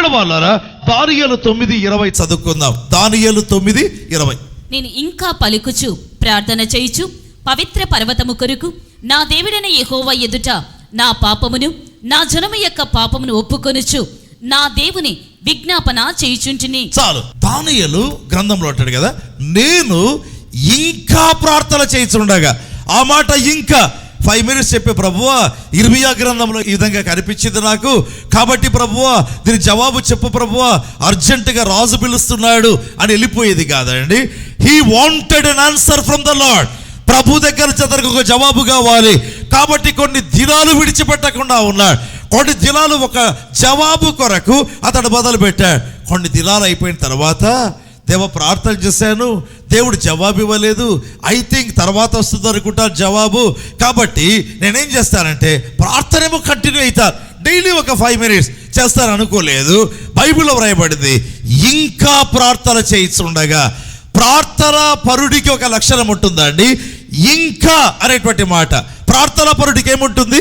ప్రియమైన వాళ్ళారా, దానియేలు 9:20 చదువుకుందాం. దానియేలు 9:20. నేను ఇంకా పలుకుచు ప్రార్థన చేయుచు పవిత్ర పర్వతము కొరకు నా దేవుడైన యెహోవా ఎదుట నా పాపమును నా జనము యొక్క పాపమును ఒప్పుకొనుచు నా దేవుని విజ్ఞాపన చేయుచుంటిని. చాలు. దానియేలు గ్రంథంలో అంటాడు కదా, నేను ఇంకా ప్రార్థన చేయుచుండగా. ఆ మాట ఇంకా 5 minutes చెప్పే ప్రభువా, ఇర్మియా గ్రంథంలో ఈ విధంగా కనిపించింది నాకు, కాబట్టి ప్రభువా దీని జవాబు చెప్పు ప్రభువా, అర్జెంటుగా రాజు పిలుస్తున్నాడు అని వెళ్ళిపోయేది కాదండి. He wanted an answer from the Lord. ప్రభు దగ్గర అతనికి ఒక జవాబు కావాలి, కాబట్టి కొన్ని దినాలు విడిచిపెట్టకుండా ఉన్నాడు. కొన్ని దినాలు ఒక జవాబు కొరకు అతడు మొదలు పెట్టాడు. కొన్ని దినాలు అయిపోయిన తర్వాత, దేవ ప్రార్థన చేశాను, దేవుడు జవాబు ఇవ్వలేదు, ఐ థింక్ తర్వాత వస్తుంది అనుకుంటాను జవాబు, కాబట్టి నేనేం చేస్తానంటే ప్రార్థన ఏమో కంటిన్యూ అవుతాను, డైలీ ఒక 5 minutes చేస్తాను అనుకోలేదు. బైబిల్లో వ్రాయబడింది, ఇంకా ప్రార్థన చేయిస్తుండగా. ప్రార్థన పరుడికి ఒక లక్షణం ఉంటుందండి, ఇంకా అనేటువంటి మాట. ప్రార్థన పరుడికి ఏముంటుంది?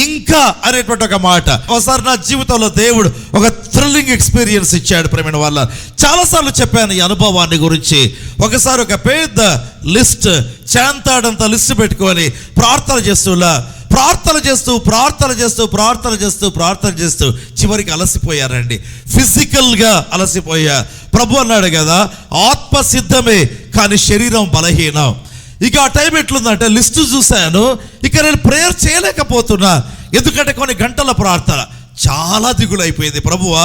ఇంకా అనేటువంటి ఒక మాట. ఒకసారి నా జీవితంలో దేవుడు ఒక థ్రిల్లింగ్ ఎక్స్పీరియన్స్ ఇచ్చాడు ప్రేమైన వాళ్ళ. చాలాసార్లు చెప్పాను ఈ అనుభవాన్ని గురించి. ఒకసారి ఒక పెద్ద లిస్ట్, చాంతాడంత లిస్ట్ పెట్టుకొని ప్రార్థన చేస్తూ చివరికి అలసిపోయారండి, ఫిజికల్గా అలసిపోయా. ప్రభు అన్నాడు కదా, ఆత్మ సిద్ధమే కానీ శరీరం బలహీనం. ఇక ఆ టైం ఎట్లుందంటే లిస్టు చూశాను, ఇక నేను ప్రేయర్ చేయలేకపోతున్నా, ఎందుకంటే కొన్ని గంటల ప్రార్థన. చాలా దిగులు అయిపోయింది. ప్రభువా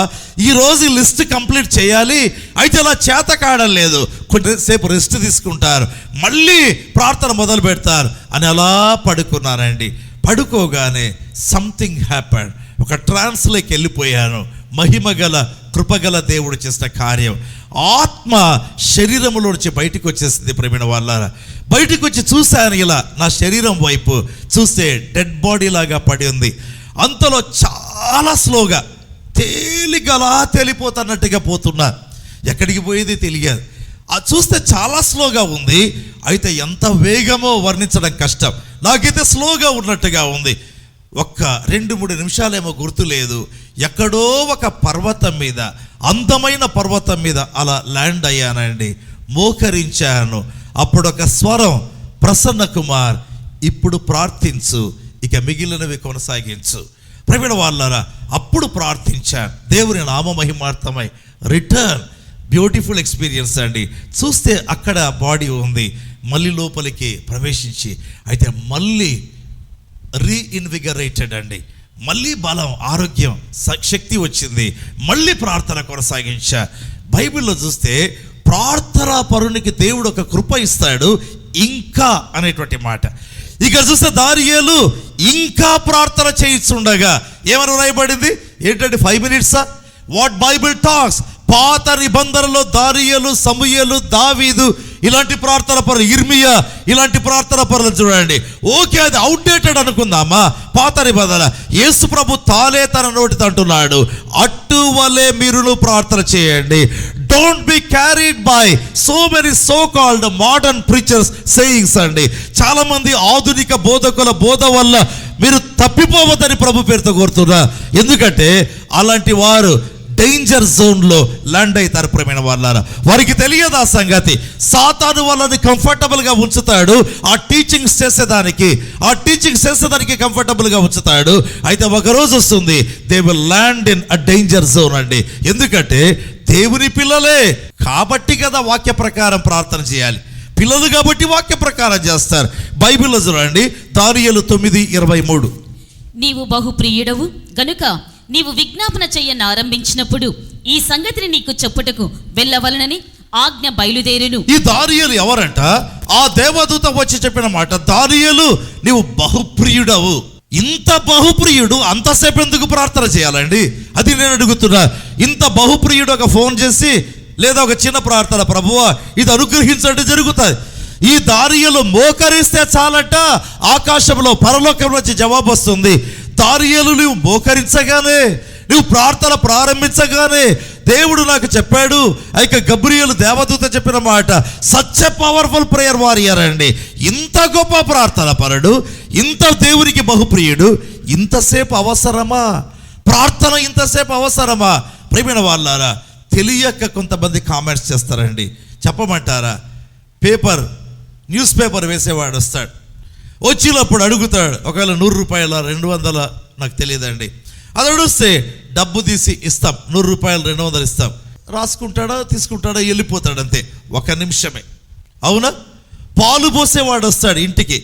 ఈరోజు ఈ లిస్ట్ కంప్లీట్ చేయాలి, అయితే అలా చేత కావడం లేదు, కొద్దిసేపు రెస్ట్ తీసుకుంటారు, మళ్ళీ ప్రార్థన మొదలు పెడతారు అని అలా పడుకున్నానండి. పడుకోగానే సంథింగ్ హ్యాపెండ్, ఒక ట్రాన్స్లోకి వెళ్ళిపోయాను. మహిమగల కృపగల దేవుడు చేసిన కార్యం. ఆత్మ శరీరంలో నుంచి బయటకు వచ్చేసింది ప్రేమైన వాళ్ళారా. బయటకు వచ్చి చూశాను, ఇలా నా శరీరం వైపు చూస్తే డెడ్ బాడీ లాగా పడి ఉంది. అంతలో చాలా స్లోగా తేలికలా తేలిపోతున్నట్టుగా పోతున్నా, ఎక్కడికి పోయేది తెలియదు. అది చూస్తే చాలా స్లోగా ఉంది, అయితే ఎంత వేగమో వర్ణించడం కష్టం. నాకైతే స్లోగా ఉన్నట్టుగా ఉంది. ఒక్క 2-3 నిమిషాలేమో గుర్తులేదు, ఎక్కడో ఒక పర్వతం మీద, అందమైన పర్వతం మీద అలా ల్యాండ్ అయ్యానండి. మోకరించాను. అప్పుడు ఒక స్వరం, ప్రసన్న కుమార్ ఇప్పుడు ప్రార్థించు, ఇక మిగిలినవి కొనసాగించు. ప్రియమైన వాళ్ళారా, అప్పుడు ప్రార్థించాను, దేవుని నామ మహిమార్థమై రిటర్న్. బ్యూటిఫుల్ ఎక్స్పీరియన్స్ అండి. చూస్తే అక్కడ బాడీ ఉంది, మళ్ళీ లోపలికి ప్రవేశించి, అయితే మళ్ళీ రీఇన్విగరేటెడ్ అండి, మళ్ళీ బలం, ఆరోగ్యం, శక్తి వచ్చింది. మళ్ళీ ప్రార్థన కొనసాగించా. బైబిల్లో చూస్తే ప్రార్థనా పరునికి దేవుడు ఒక కృప ఇస్తాడు, ఇంకా అనేటువంటి మాట. ఇక్కడ చూస్తే దానియేలు ఇంకా ప్రార్థన చేయిస్తుండగా ఏమని రాయబడింది ఏంటంటే 5 minutes వాట్ బైబిల్ టాక్స్. పాత నిబంధనలో దానియేలు, సమూయేలు, దావీదు ఇలాంటి ప్రార్థన పరులు, ఇర్మియా ఇలాంటి ప్రార్థన పరులు చూడండి. ఓకే, అది అవుట్డేటెడ్ అనుకుందామా పాత నిబంధన. యేసు ప్రభు తాలే తన నోటితో అంటున్నాడు, అట్టువలే మీరును ప్రార్థన చేయండి. Don't be carried by so many so called modern preachers sayings అండి. చాలా మంది ఆధునిక బోధకుల బోధ వల్ల మీరు తప్పిపోవద్దని ప్రభు పేరుతో కోరుతున్నా. ఎందుకంటే అలాంటి వారు డేంజర్ జోన్లో ల్యాండ్ అవుతారు ప్రేమైన వాళ్ళారా. వారికి తెలియదు ఆ సంగతి. సాతాను వాళ్ళని కంఫర్టబుల్గా ఉంచుతాడు, ఆ టీచింగ్స్ చేసేదానికి కంఫర్టబుల్గా ఉంచుతాడు. అయితే ఒక రోజు వస్తుంది, they will land in a danger zone అండి. ఎందుకంటే దేవుని పిల్లలే కాబట్టి కదా వాక్య ప్రకారం ప్రార్థన చేయాలి. పిల్లలు కాబట్టి వాక్య ప్రకారం చేస్తారు. బైబిల్లో చూడండి, దానియేలు 9:23. నీవు బహుప్రియుడవు గనుక నీవు విజ్ఞాపన చెయ్యను ఆరంభించినప్పుడు ఈ సంగతిని నీకు చెప్పుటకు వెళ్ళవలనని ఆజ్ఞ బయలుదేరును. ఈ దానియేలు ఎవరంట? ఆ దేవదూత వచ్చి చెప్పిన మాట, దానియేలు నీవు బహుప్రియుడవు. ఇంత బహుప్రియుడు అంతసేపు ఎందుకు ప్రార్థన చేయాలండి? అది నేను అడుగుతున్నా. ఇంత బహుప్రియుడు ఒక ఫోన్ చేసి లేదా ఒక చిన్న ప్రార్థన, ప్రభువా ఇది అనుగ్రహించండి, జరుగుతుంది. ఈ దానియేలు మోకరిస్తే చాలట, ఆకాశంలో పరలోకంలో వచ్చి జవాబు వస్తుంది. దానియేలు నువ్వు మోకరించగానే, నువ్వు ప్రార్థన ప్రారంభించగానే దేవుడు నాకు చెప్పాడు, ఇక గబ్రియేలు దేవదూత చెప్పిన మాట, such a powerful prayer warrior అండి. ఇంత గొప్ప ప్రార్థన పరుడు, ఇంత దేవునికి బహుప్రియుడు, ఇంతసేపు అవసరమా? ప్రార్థన ఇంతసేపు అవసరమా? ప్రియమైన వాళ్ళారా, తెలియక కొంతమంది కామెంట్స్ చేస్తారండి. చెప్పమంటారా? న్యూస్ పేపర్ వేసేవాడు వస్తాడు, వచ్చినప్పుడు అడుగుతాడు, ఒకవేళ 100 రూపాయల 200 నాకు తెలియదండి, అది అడిగిస్తే డబ్బు తీసి ఇస్తాం, 100 రూపాయలు 200 ఇస్తాం. రాసుకుంటాడా, తీసుకుంటాడా, వెళ్ళిపోతాడు, అంతే, 1 నిమిషమే. అవునా? పాలు పోసేవాడు వస్తాడు ఇంటికి,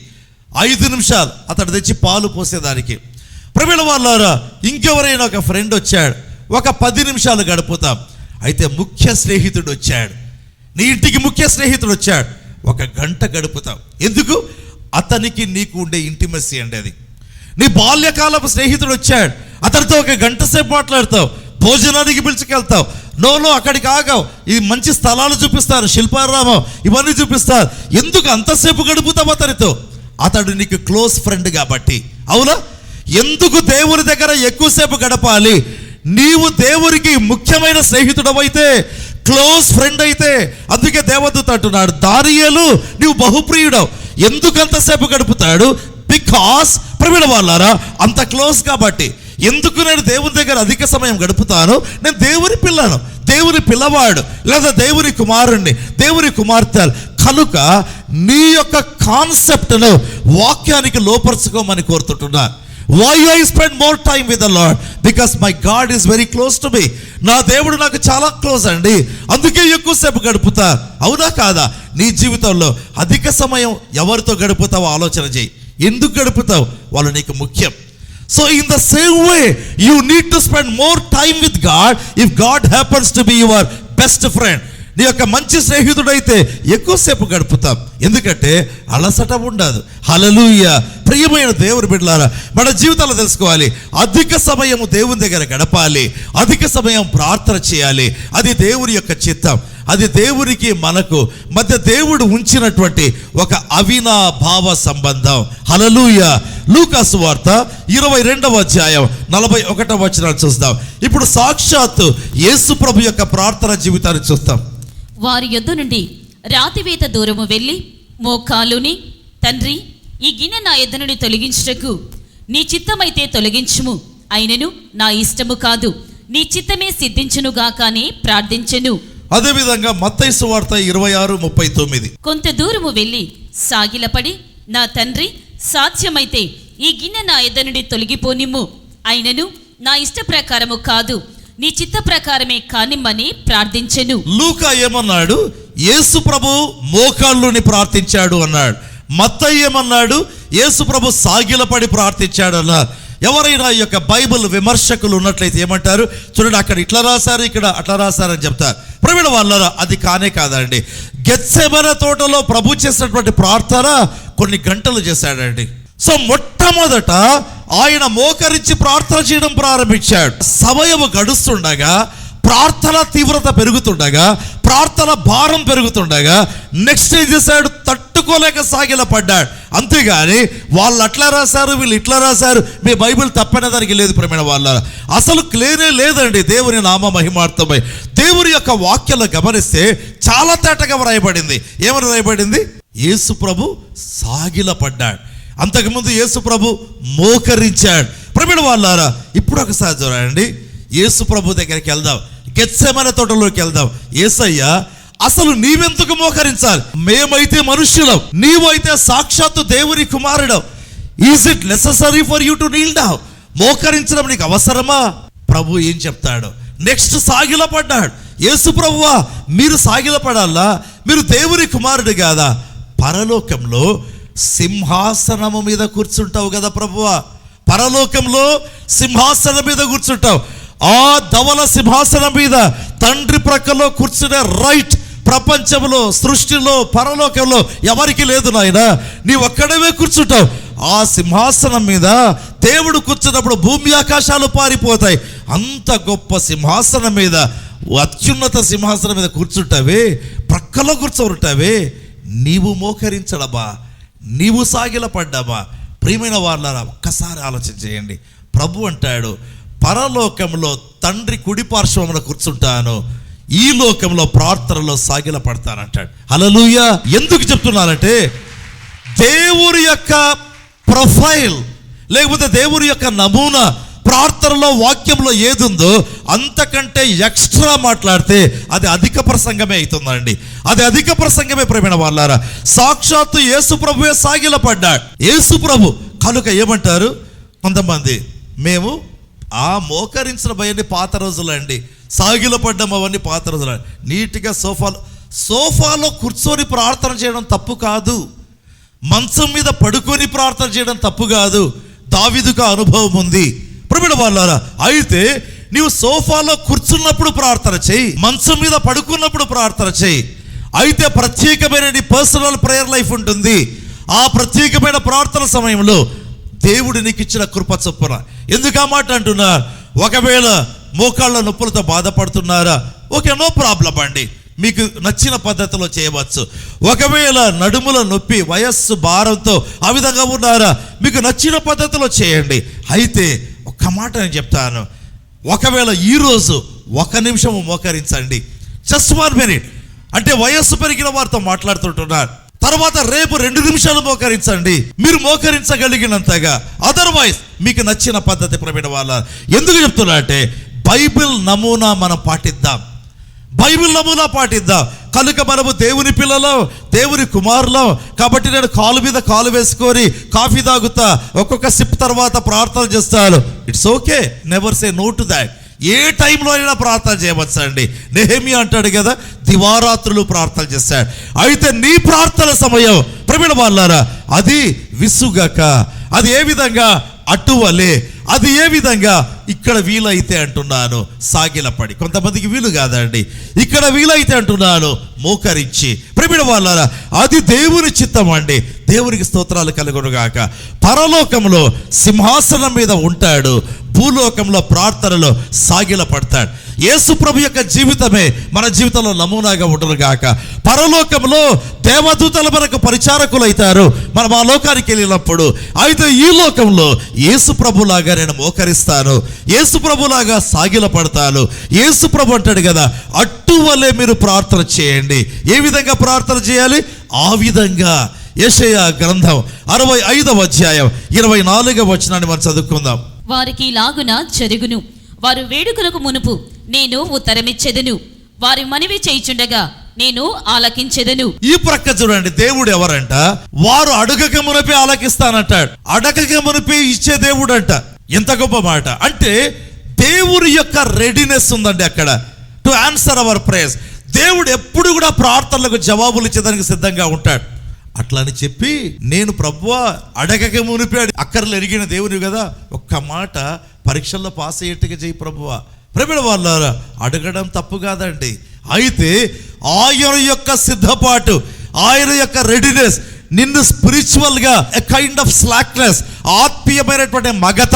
5 నిమిషాలు అతడు తెచ్చి పాలు పోసేదానికి. ప్రియమైన వాళ్ళారా, ఇంకెవరైనా ఒక ఫ్రెండ్ వచ్చాడు, ఒక 10 నిమిషాలు గడుపుతాం. అయితే ముఖ్య స్నేహితుడు వచ్చాడు, నీ ఇంటికి ముఖ్య స్నేహితుడు వచ్చాడు, 1 గంట గడుపుతాం. ఎందుకు? అతనికి నీకు ఉండే ఇంటిమసీ అండి అది. నీ బాల్యకాలపు స్నేహితుడు వచ్చాడు, అతనితో 1 గంట సేపు మాట్లాడతావు, భోజనానికి పిలుచుకెళ్తావు. నో అక్కడికి ఆగావు, ఈ మంచి స్థలాలు చూపిస్తారు, శిల్పారామం ఇవన్నీ చూపిస్తారు. ఎందుకు అంతసేపు గడుపుతావు అతనితో? అతడు నీకు క్లోజ్ ఫ్రెండ్ కాబట్టి. అవునా? ఎందుకు దేవుని దగ్గర ఎక్కువసేపు గడపాలి? నీవు దేవునికి ముఖ్యమైన స్నేహితుడవైతే, క్లోజ్ ఫ్రెండ్ అయితే, అందుకే దేవదూత అంటున్నాడు, దానియేలు నీవు బహుప్రియుడవు. ఎందుకు అంతసేపు గడుపుతాడు? బికాస్ ప్రియమైన వాళ్ళారా, అంత క్లోజ్ కాబట్టి. ఎందుకు నేను దేవుని దగ్గర అధిక సమయం గడుపుతాను? నేను దేవుని పిల్లను, దేవుని పిల్లవాడు, లేదా దేవుని కుమారుణ్ణి, దేవుని కుమార్తె. కనుక నీ యొక్క కాన్సెప్ట్ను వాక్యానికి లోపరుచుకోమని కోరుతుంటున్నా. Why I spend more time with the Lord? Because my God is very close to me. నా దేవుడు నాకు చాలా క్లోజ్ అండి, అందుకే ఎక్కువసేపు గడుపుతా. అవునా కాదా? నీ జీవితంలో అధిక సమయం ఎవరితో గడుపుతావో ఆలోచన చేయి. ఎందుకు గడుపుతావు? వాళ్ళు నీకు ముఖ్యం. So in the same way, you need to spend more time with God if God happens to be your best friend. నీ యొక్క మంచి స్నేహితుడైతే ఎక్కువసేపు గడుపుతాం, ఎందుకంటే అలసట ఉండదు. హల్లెలూయా. ప్రియమైన దేవుని బిడ్డలారా, మన జీవితాల్లో తెలుసుకోవాలి, అధిక సమయం దేవుని దగ్గర గడపాలి, అధిక సమయం ప్రార్థన చేయాలి. అది దేవుని యొక్క చిత్తం, అది దేవునికి మనకు మధ్య దేవుడు ఉంచినటువంటి ఒక అవినాభావ సంబంధం. హల్లెలూయా. లూకాసు వార్త 22వ అధ్యాయం 41వ వచనాలు చూస్తాం. ఇప్పుడు సాక్షాత్తు యేసు ప్రభు యొక్క ప్రార్థన జీవితాన్ని చూస్తాం. వారి యొద్ద నుండి రాతివేత దూరము వెళ్ళి మోకాలుని, తండ్రి, ఈ గిన్నె నా యొద్ద నుండి తొలగించుటకు నీ చిత్తమైతే తొలగించుము, అయినను నా ఇష్టము కాదు, నీ చిత్తమే సిద్ధించునుగాక అని ప్రార్థించెను. అదేవిధంగా మత్తయి సువార్త 26:39. కొంత దూరము వెళ్ళి సాగిలపడి, నా తండ్రి, సాధ్యమైతే ఈ గిన్నె నా యొద్ద నుండి తొలగిపోనిమ్ము, అయినను నా ఇష్ట ప్రకారము కాదు, నీ చిత్త ప్రకారమే కానిమ్మని ప్రార్థించెను. లూకా ఏమన్నాడు? యేసు ప్రభు మోకాళ్ళుని ప్రార్థించాడు అన్నాడు. మత్తయి ఏమన్నాడు? యేసు ప్రభు సాగిలపడి ప్రార్థించాడు అన్నారు. ఎవరైనా ఈ యొక్క బైబిల్ విమర్శకులు ఉన్నట్లయితే ఏమంటారు? చూడండి, అక్కడ ఇట్లా రాశారు, ఇక్కడ అట్లా రాశారని చెప్తారు. ప్రియమైన వాళ్ళారా, అది కానే కాదండి. గెత్సెమనే తోటలో ప్రభు చేసినటువంటి ప్రార్థన కొన్ని గంటలు చేశాడండి. సో మొట్టమొదట ఆయన మోకరించి ప్రార్థన చేయడం ప్రారంభించాడు. సమయం గడుస్తుండగా, ప్రార్థన తీవ్రత పెరుగుతుండగా, ప్రార్థన భారం పెరుగుతుండగా, నెక్స్ట్ ఏం చేశాడు? తట్టుకోలేక సాగిలపడ్డాడు. అంతేగాని వాళ్ళు అట్లా రాశారు, వీళ్ళు ఇట్లా రాశారు, మీ బైబిల్ తప్పనే దానికి లేదు. ప్రియమైన వాళ్ళ అసలు క్లేనే లేదండి. దేవుని నామ మహిమార్థమై దేవుని యొక్క వాక్యాలు గమనిస్తే చాలా తేటగా వ్రాయబడింది. ఏమని వ్రాయబడింది? యేసు ప్రభు సాగిలపడ్డాడు. అంతకుముందు యేసు ప్రభు మోకరించాడు. ప్రియమైన వాళ్ళారా, ఇప్పుడు ఒకసారి చూడండి, యేసు ప్రభు దగ్గరికి వెళ్దాం, గెత్సెమనే తోటలోకి వెళ్దాం. యేసయ్యా, అసలు నీవెందుకు మోకరించాలి? మేమైతే మనుష్యులం, నీవైతే సాక్షాత్తు దేవుని కుమారుడు. Is it necessary for you to kneel down? మోకరించడం నీకు అవసరమా? ప్రభు ఏం చెప్తాడు? నెక్స్ట్ సాగిలపడ్డాడు. యేసు ప్రభువా, మీరు సాగిలపడాలా? మీరు దేవుని కుమారుడు కాదా? పరలోకంలో సింహాసనము మీద కూర్చుంటావు కదా ప్రభువా, పరలోకంలో సింహాసనం మీద కూర్చుంటావు. ఆ ధవల సింహాసనం మీద తండ్రి ప్రక్కలో కూర్చునే రైట్ ప్రపంచంలో, సృష్టిలో, పరలోకంలో ఎవరికి లేదు నాయన. నీవు ఒక్కడవే కూర్చుంటావు. ఆ సింహాసనం మీద దేవుడు కూర్చున్నప్పుడు భూమి ఆకాశాలు పారిపోతాయి. అంత గొప్ప సింహాసనం మీద, అత్యున్నత సింహాసనం మీద కూర్చుంటావే, ప్రక్కలో కూర్చోంటావే, నీవు మోకరించడమా? నీవు సాగిలపడ్డామా? ప్రియమైన వాళ్ళారా, ఒక్కసారి ఆలోచన చేయండి. ప్రభు అంటాడు, పరలోకంలో తండ్రి కుడి పార్శ్వమున కూర్చుంటాను, ఈ లోకంలో ప్రార్థనలో సాగిలపడతానంటాడు. హల్లెలూయా. ఎందుకు చెప్తున్నానంటే, దేవుని యొక్క ప్రొఫైల్ లేకపోతే దేవుని యొక్క నమూనా ప్రార్థనలో వాక్యంలో ఏదుందో అంతకంటే ఎక్స్ట్రా మాట్లాడితే అది అధిక ప్రసంగమే అవుతుందండి. అది అధిక ప్రసంగమే ప్రేమైన వాళ్ళారా. సాక్షాత్తు యేసు ప్రభువే సాగిలపడ్డాడు. యేసు ప్రభు కనుక ఏమంటారు కొంతమంది, మేము ఆ మోకరించిన భయాన్ని పాత రోజులండి, సాగిలపడ్డం అవన్నీ పాత రోజులు. నీట్గా సోఫాలో కూర్చొని ప్రార్థన చేయడం తప్పు కాదు, మంచం మీద పడుకొని ప్రార్థన చేయడం తప్పు కాదు. దావీదుకు అనుభవం ఉంది ప్రియమైన వాళ్ళారా. అయితే నీవు సోఫాలో కూర్చున్నప్పుడు ప్రార్థన చేయి, మంచం మీద పడుకున్నప్పుడు ప్రార్థన చేయి. అయితే ప్రత్యేకమైన నీ పర్సనల్ ప్రేయర్ లైఫ్ ఉంటుంది. ఆ ప్రత్యేకమైన ప్రార్థన సమయంలో దేవుడు నీకు ఇచ్చిన కృప చొప్పున. ఎందుకు ఆ మాట అంటున్నా? ఒకవేళ మోకాళ్ళ నొప్పులతో బాధపడుతున్నారా, ఓకే, నో ప్రాబ్లం అండి, మీకు నచ్చిన పద్ధతిలో చేయవచ్చు. ఒకవేళ నడుముల నొప్పి, వయస్సు భారంతో ఆ విధంగా ఉన్నారా, మీకు నచ్చిన పద్ధతిలో చేయండి. అయితే ఒక్క మాట నేను చెప్తాను, ఒకవేళ ఈరోజు 1 నిమిషం మోకరించండి, జస్ట్ 1 minute. అంటే వయస్సు పెరిగిన వారితో మాట్లాడుతుంటున్నారు. తర్వాత రేపు 2 నిమిషాలు మోకరించండి, మీరు మోకరించగలిగినంతగా. అదర్వైజ్ మీకు నచ్చిన పద్ధతి ప్రవీణ వాళ్ళ. ఎందుకు చెప్తున్నా అంటే బైబిల్ నమూనా మనం పాటిద్దాం, బైబిల్ నమూనా పాటిద్దాం. కనుక మనము దేవుని పిల్లలం, దేవుని కుమారులం. కాబట్టి నేను కాలు మీద కాలు వేసుకొని కాఫీ తాగుతా, ఒక్కొక్క సిప్ తర్వాత ప్రార్థన చేస్తాను. It's okay, never say no to that. ఏ టైంలో అయినా ప్రార్థన చేయవచ్చు అండి. నెహెమియా అంటాడు కదా, దివారాత్రులు ప్రార్థన చేస్తాడు. అయితే నీ ప్రార్థన సమయం ప్రవీణ వాళ్ళారా, అది విసుగక, అది ఏ విధంగా అటువలే, అది ఏ విధంగా ఇక్కడ వీలైతే అంటున్నాను సాగిలపడి. కొంతమందికి వీలు కాదండి, ఇక్కడ వీలైతే అంటున్నాను మోకరించి. ప్రియమైన వాళ్ళారా, అది దేవుని చిత్తం అండి. దేవునికి స్తోత్రాలు కలుగునుగాక. పరలోకంలో సింహాసనం మీద ఉంటాడు, భూలోకంలో ప్రార్థనలో సాగిలపడతాడు. యేసు ప్రభు యొక్క జీవితమే మన జీవితంలో నమూనాగా ఉండును గాక. పరలోకంలో దేవదూతలు మనకు పరిచారకులు అవుతారు మనం ఆ లోకానికి వెళ్ళినప్పుడు. అయితే ఈ లోకంలో యేసు ప్రభులాగా నేను మోకరిస్తాను, యేసు ప్రభులాగా సాగిలపడతాను. యేసు ప్రభు అంటాడు కదా, అట్టువలే మీరు ప్రార్థన చేయండి. ఏ విధంగా ప్రార్థన చేయాలి? ఆ విధంగా. యెషయా గ్రంథం 65వ అధ్యాయం 24వ వచనాన్ని మనం చదువుకుందాం. వారికి లాగున జరుగును, వారు వేడుకలకు మునుపు నేను ఉత్తరమిచ్చెదను, వారి మనవి చేయుచుండగా నేను ఆలకించెదను. ఈ ప్రక్క చూడండి, దేవుడు ఎవరంట? వారు అడగక మునిపే ఆలకిస్తానంటాడు, అడగక మునిపే ఇచ్చే దేవుడు అంట. ఎంత గొప్ప మాట అంటే దేవుని యొక్క రెడీనెస్ ఉందండి అక్కడ, టు ఆన్సర్ అవర్ ప్రేయర్స్. దేవుడు ఎప్పుడు కూడా ప్రార్థనలకు జవాబులు ఇచ్చేదానికి సిద్ధంగా ఉంటాడు. అట్లా అని చెప్పి నేను ప్రభువా అడగక మునిపే అక్కర్లు ఎరిగిన దేవుని కదా, ఒక్క మాట పరీక్షల్లో పాస్ అయ్యేట్టుగా చేయి ప్రభువా. ప్రేమిన వాళ్ళారా, అడగడం తప్పు కాదండి. అయితే ఆయన యొక్క సిద్ధపాటు, ఆయన యొక్క రెడీనెస్ నిన్ను స్పిరిచువల్గా ఎ కైండ్ ఆఫ్ స్లాక్నెస్, ఆత్మీయమైనటువంటి మగత,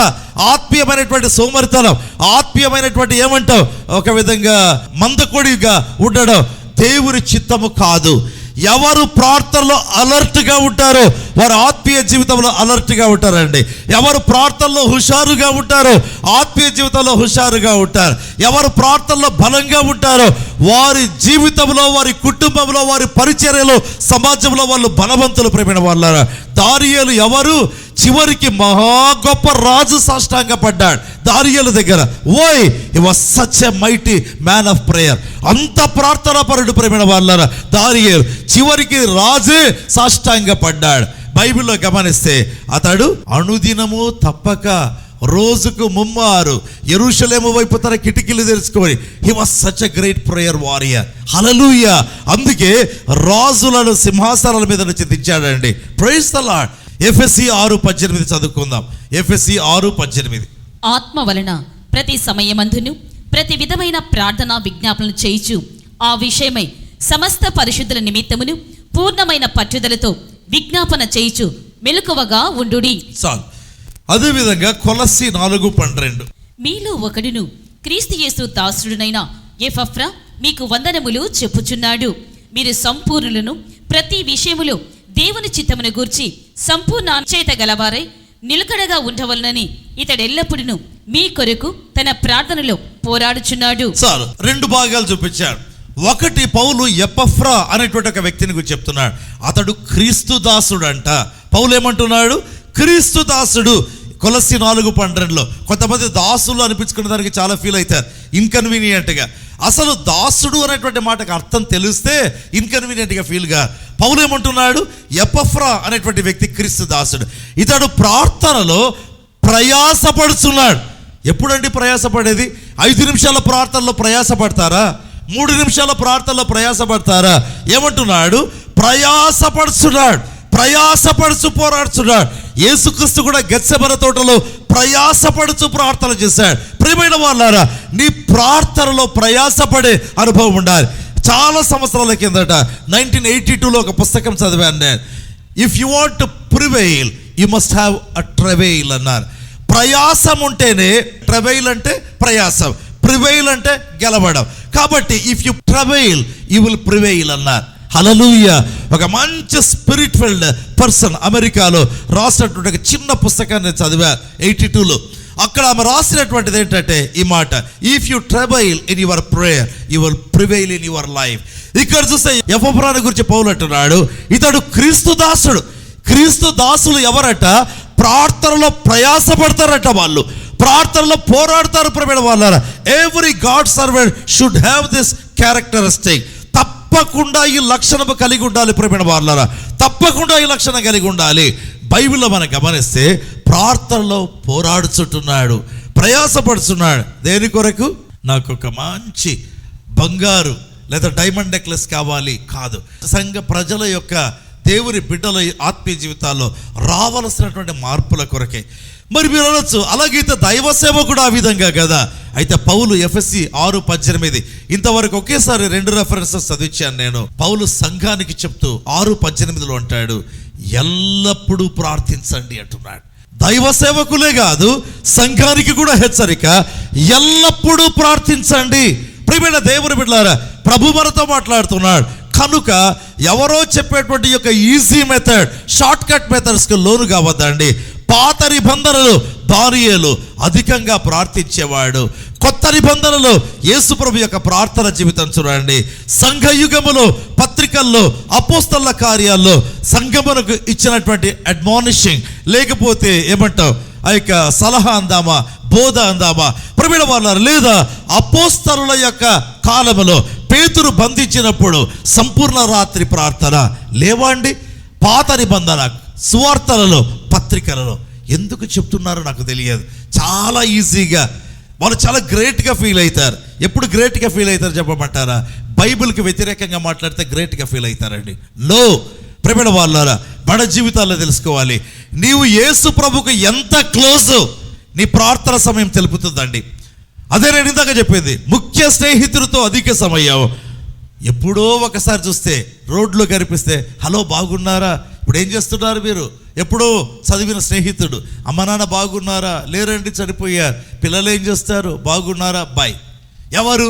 ఆత్మీయమైనటువంటి సోమరితనం, ఆత్మీయమైనటువంటి ఏమంటావు ఒక విధంగా మందకొడిగా ఉండడం దేవుని చిత్తము కాదు. ఎవరు ప్రార్థనలో అలర్ట్గా ఉంటారో వారు ఆత్మీయ జీవితంలో అలర్ట్గా ఉంటారండి. ఎవరు ప్రార్థనలో హుషారుగా ఉంటారో ఆత్మీయ జీవితంలో హుషారుగా ఉంటారు. ఎవరు ప్రార్థనలో బలంగా ఉంటారో వారి జీవితంలో, వారి కుటుంబంలో, వారి పరిచర్యలో, సమాజంలో వాళ్ళు బలవంతులు. ప్రేమైన వాళ్ళారా, దానియేలు ఎవరు? చివరికి మహా గొప్ప రాజు సాష్టాంగ పడ్డాడు దానియేలు దగ్గర. ఓయ్, హి was such a mighty man of prayer. అంత ప్రార్థనా పరుడు ప్రేమైన వాళ్ళారా దానియేలు. చివరికి రాజే సాష్టాంగ పడ్డాడు. బైబిల్లో గమనిస్తే అతడు అనుదినము తప్పక రోజుకు 3 యెరూషలేము వైపు తన కిటికీలు తెరుచుకొని, he was such a great prayer warrior. Hallelujah. అందుకే రాజులను సింహాసనాల మీద నుంచి దించాడండి. Praise the Lord. ఎఫెసీ 6:18 చదువుకుందాం. ఎఫెసీ 6:18. ఆత్మ వలన ప్రతి సమయమందును ప్రతి విధమైన ప్రార్థన విజ్ఞాపనలు చేయుచు ఆ విషయమై సమస్త పరిశుద్ధుల నిమిత్తమును పూర్ణమైన పట్టుదలతో విజ్ఞాపన చేయుచు మెలకువగా ఉండుడి. చాలు. అదేవిధంగా కొలస్సీ 4:12. మీలో ఒకడును క్రీస్తు యేసు దాసుడునైన ఎపఫ్రా మీకు వందనములు చెప్పుచున్నాడు. మీరు సంపూర్ణులను ప్రతి విషయములో దేవుని చిత్తమును గూర్చి సంపూర్ణ చేత గలవారై నిలకడగా ఉండవలనని ఇతడు ఎల్లప్పుడూ మీ కొరకు తన ప్రార్థనలో పోరాడుచున్నాడు. చాలు. 2 భాగాలు చూపించాడు. ఒకటి, పౌలు ఎపఫ్రా అనేటువంటి ఒక వ్యక్తిని గురించి చెప్తున్నాడు. అతడు క్రీస్తు దాసుడు అంట. పౌలు ఏమంటున్నాడు? క్రీస్తు దాసుడు. కొలస్సి 4:12 కొంతమంది దాసులు అనిపించుకునే దానికి చాలా ఫీల్ అవుతారు ఇన్కన్వీనియంట్గా. అసలు దాసుడు అనేటువంటి మాటకు అర్థం తెలిస్తే ఇన్కన్వీనియంట్గా ఫీల్గా. పౌలు ఏమంటున్నాడు? ఎపఫ్రా అనేటువంటి వ్యక్తి క్రీస్తు దాసుడు. ఇతడు ప్రార్థనలో ప్రయాసపడుతున్నాడు. ఎప్పుడండి ప్రయాసపడేది? 5 నిమిషాల ప్రార్థనలో ప్రయాసపడతారా? 3 నిమిషాల ప్రార్థనలో ప్రయాసపడతారా? ఏమంటున్నాడు? ప్రయాసపడుతున్నాడు, ప్రయాసపడుచు పోరాడుతున్నాడు. యేసుక్రీస్తు కూడా గెత్సెమనే తోటలో ప్రయాసపడుచు ప్రార్థన చేశాడు. ప్రియమైన వాళ్ళారా, నీ ప్రార్థనలో ప్రయాసపడే అనుభవం ఉండాలి. చాలా సంవత్సరాల కిందట 1982లో ఒక పుస్తకం చదివాను నేను. If you want to prevail you must have a travail అన్నారు. ప్రయాసం ఉంటేనే, ట్రవెయిల్ అంటే ప్రయాసం, ప్రివెయిల్ అంటే గెలవడం. కాబట్టి if you travail you will prevail అన్నారు. హల్లెలూయా. ఒక మంచి స్పిరిట్ ఫిల్డ్ పర్సన్ అమెరికాలో రాసినటువంటి ఒక చిన్న పుస్తకాన్ని చదివా 82లో. అక్కడ ఆమె రాసినటువంటిది ఏంటంటే ఈ మాట: if you travail in your prayer you will prevail in your life. ఇక్కడ చూస్తే ఎపఫ్రాను గురించి పౌలు అంటున్నాడు, ఇతడు క్రీస్తు దాసుడు. క్రీస్తు దాసులు ఎవరట? ప్రార్థనలో ప్రయాసపడతారట. వాళ్ళు ప్రార్థనలో పోరాడతారు. ప్రియమైన వాళ్ళారా, every God servant should have this characteristic. తప్పకుండా ఈ లక్షణం కలిగి ఉండాలి. ప్రియమైన వాళ్ళారా, తప్పకుండా ఈ లక్షణం కలిగి ఉండాలి. బైబిల్లో మనం గమనిస్తే ప్రార్థనలో పోరాడుచుంటున్నాడు, ప్రయాసపడుతున్నాడు. దేని కొరకు? నాకు ఒక మంచి బంగారు లేదా డైమండ్ నెక్లెస్ కావాలి కాదు, సంఘ ప్రజల యొక్క, దేవుని బిడ్డల ఆత్మీయ జీవితాల్లో రావలసినటువంటి మార్పుల కొరకే. మరి మీరు అనొచ్చు, అలాగైతే దైవ సేవకుడు ఆ విధంగా కదా. అయితే పౌలు ఎఫెసీ 6:18 ఇంతవరకు ఒకేసారి 2 రెఫరెన్సెస్ చదివించాను నేను. పౌలు సంఘానికి చెప్తూ 6:18లో అంటాడు, ఎల్లప్పుడూ ప్రార్థించండి అంటున్నాడు. దైవ సేవకులే కాదు, సంఘానికి కూడా హెచ్చరిక, ఎల్లప్పుడూ ప్రార్థించండి. ప్రియమైన దేవుని బిడ్డలారా, ప్రభు మనతో మాట్లాడుతున్నాడు. కనుక ఎవరో చెప్పేటువంటి యొక్క ఈజీ మెథడ్, షార్ట్ కట్ మెథడ్స్కి లోను కావద్దండి. పాత నిబంధనలు దానియేలు అధికంగా ప్రార్థించేవాడు. కొత్త నిబంధనలో యేసు ప్రభు యొక్క ప్రార్థన జీవితం చూడండి. సంఘయుగములో, పత్రికల్లో, అపోస్తల కార్యాల్లో సంఘమునకు ఇచ్చినటువంటి అడ్మానిషింగ్, లేకపోతే ఏమంటావు ఆ యొక్క సలహా అందామా, బోధ అందామా, ప్రియమైన వాళ్ళారా, లేదా అపోస్తలుల యొక్క కాలములో పేతురు బంధించినప్పుడు సంపూర్ణ రాత్రి ప్రార్థన లేవండి. పాత నిబంధన సువార్తలలో, పత్రికలలో ఎందుకు చెప్తున్నారో నాకు తెలియదు. చాలా ఈజీగా వాళ్ళు చాలా గ్రేట్గా ఫీల్ అవుతారు. ఎప్పుడు గ్రేట్గా ఫీల్ అవుతారు చెప్పమంటారా? బైబిల్కి వ్యతిరేకంగా మాట్లాడితే గ్రేట్గా ఫీల్ అవుతారండి. నో, ప్రియమైన వాళ్ళారా, మన జీవితాల్లో తెలుసుకోవాలి. నీవు యేసు ప్రభుకు ఎంత క్లోజ్ నీ ప్రార్థన సమయం తెలుపుతుందండి. అదే నేను ఇందాక చెప్పింది, ముఖ్య స్నేహితుడితో అధిక సమయం. ఎప్పుడో ఒకసారి చూస్తే, రోడ్లో కనిపిస్తే, హలో బాగున్నారా, ఇప్పుడు ఏం చేస్తున్నారు మీరు, ఎప్పుడో చదివిన స్నేహితుడు, అమ్మ నాన్న బాగున్నారా, లేరండి చనిపోయారు, పిల్లలు ఏం చేస్తారు, బాగున్నారా, బాయ్. ఎవరు?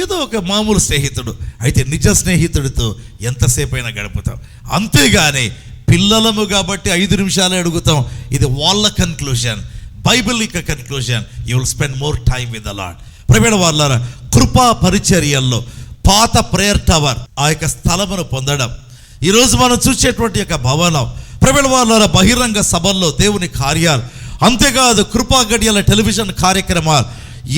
ఏదో ఒక మామూలు స్నేహితుడు. అయితే నిజ స్నేహితుడితో ఎంతసేపు అయినా గడుపుతాం. అంతేగాని పిల్లలము కాబట్టి 5 నిమిషాలే అడుగుతాం. ఇది వాళ్ళ కన్క్లూజన్. బైబిల్ యొక్క conclusion, you will spend more time with the lord. ప్రియమైన వాళ్ళారా, కృపా పరిచర్యల్లో పాత ప్రేయర్ టవర్ ఆ యొక్క స్థలమును పొందడం, ఈరోజు మనం చూసేటువంటి యొక్క భవనం, ప్రియమైన వాళ్ళారా, బహిరంగ సభల్లో దేవుని కార్యాలు, అంతేకాదు కృపా గడియల టెలివిజన్ కార్యక్రమాలు,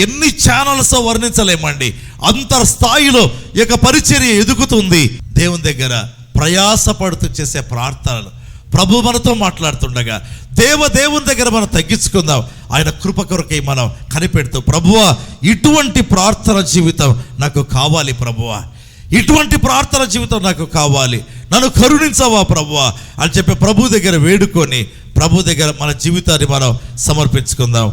ఎన్ని ఛానల్స్ వర్ణించలేమండి. అంతర్స్థాయిలో ఈ యొక్క పరిచర్య ఎదుగుతుంది. దేవుని దగ్గర ప్రయాసపడుతూ చేసే ప్రార్థనలు, ప్రభు మనతో మాట్లాడుతుండగా దేవుని దగ్గర మనం తగ్గించుకుందాం. ఆయన కృప కొరకై మనం కనిపెడుతూ, ప్రభువా ఇటువంటి ప్రార్థన జీవితం నాకు కావాలి, ప్రభువా ఇటువంటి ప్రార్థన జీవితం నాకు కావాలి, నన్ను కరుణించవా ప్రభువా అని చెప్పి ప్రభు దగ్గర వేడుకొని, ప్రభు దగ్గర మన జీవితాన్ని మనం సమర్పించుకుందాం.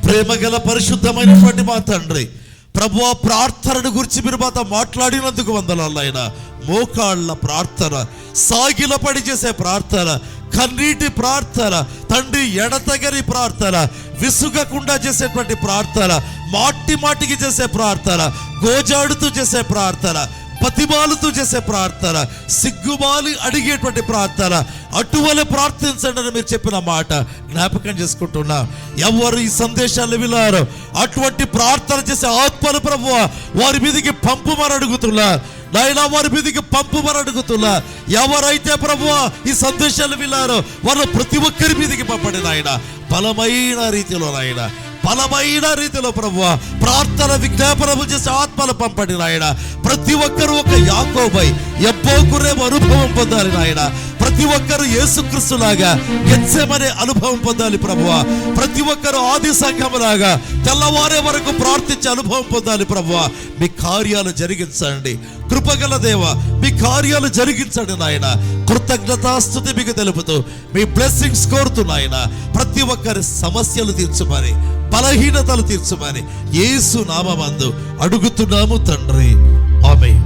ప్రేమగల పరిశుద్ధమైనటువంటి మా తండ్రి, ప్రభువా ప్రార్థనను గురించి మీరు మాతో మాట్లాడినందుకు వందనాలు. ఆయన మోకాళ్ళ ప్రార్థన, సాగిలపడి చేసే ప్రార్థన, కన్నీటి ప్రార్థన, తండ్రి ఎడతగని ప్రార్థన, విసుగకుండా చేసేటువంటి ప్రార్థన, మాటికి చేసే ప్రార్థన, గోజాడుతూ చేసే ప్రార్థన, పతిమాలుతూ చేసే ప్రార్థన, సిగ్గుమాలి అడిగేటువంటి ప్రార్థన, అటువలే ప్రార్థించండి అని మీరు చెప్పిన మాట జ్ఞాపకం చేసుకుంటున్నా. ఎవరు ఈ సందేశాలు విన్నారో అటువంటి ప్రార్థన చేసే ఆత్మను ప్రభువా వారి మీదకి పంపుమని అడుగుతున్నా. నాయన వారి మీదకి పంపమని అడుగుతున్నా. ఎవరైతే ప్రభువా ఈ సందేశాలు విన్నారో వాళ్ళు ప్రతి ఒక్కరి మీదకి పంపండి నాయన, బలమైన రీతిలో నాయన, బలమైన రీతిలో ప్రభువా ప్రార్థన విజ్ఞాపనము చేసి ఆత్మలు పంపండి నాయన. ప్రతి ఒక్కరు ఒక యాకోబై ఎబ్బోకురేమో అనుభవం పొందాలి నాయన. ప్రతి ఒక్కరు యేసుక్రీస్తులాగా గెత్సెమనే అనుభవం పొందాలి ప్రభువా. ప్రతి ఒక్కరు ఆది సంఘములాగా తెల్లవారే వరకు ప్రార్థించే అనుభవం పొందాలి ప్రభువా. మీ కార్యాలు జరిగించండి కృపగల దేవ, మీ కార్యాలు జరిగించండి నాయన. కృతజ్ఞతాస్తుతి మీకు తెలుపుతూ మీ బ్లెస్సింగ్స్ కోరుతున్నాయన. ప్రతి ఒక్కరి సమస్యలు తీర్చుమని, బలహీనతలు తీర్చుమని యేసు నామమందు అడుగుతున్నాము తండ్రి, ఆమేన్.